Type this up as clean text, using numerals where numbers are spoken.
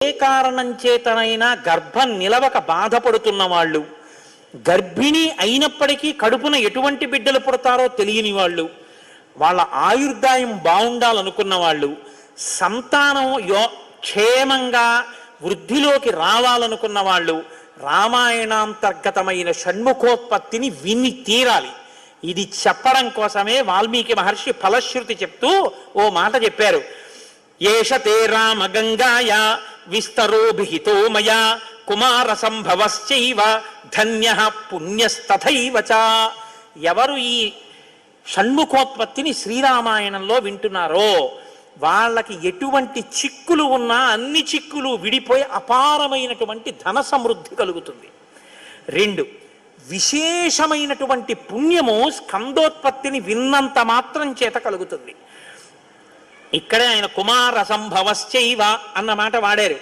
ఏ కారణం చేతనైనా గర్భం నిలవక బాధపడుతున్న వాళ్ళు, గర్భిణి అయినప్పటికీ కడుపున ఎటువంటి బిడ్డలు పుడతారో తెలియని వాళ్ళు, వాళ్ళ ఆయుర్దాయం బాగుండాలనుకున్న వాళ్ళు, సంతానం క్షేమంగా వృద్ధిలోకి రావాలనుకున్న వాళ్ళు రామాయణాంతర్గతమైన షణ్ముఖోత్పత్తిని విని తీరాలి. ఇది చెప్పడం కోసమే వాల్మీకి మహర్షి ఫలశ్రుతి చెప్తూ ఓ మాట చెప్పారు. ఏషతే రామ గంగాయ విస్తరోభిహితో మయా కుమార సంభవశ్చైవ ధన్యః పుణ్యస్తథైవ చ. ఎవరు ఈ షణ్ముఖోత్పత్తిని శ్రీరామాయణంలో వింటున్నారో వాళ్ళకి ఎటువంటి చిక్కులు ఉన్నా అన్ని చిక్కులు విడిపోయి అపారమైనటువంటి ధన సమృద్ధి కలుగుతుంది. 2, విశేషమైనటువంటి పుణ్యము స్కందోత్పత్తిని విన్నంత మాత్రం చేత కలుగుతుంది. ఇక్కడే ఆయన కుమార సంభవశ్చైవ అన్న మాట వాడారు.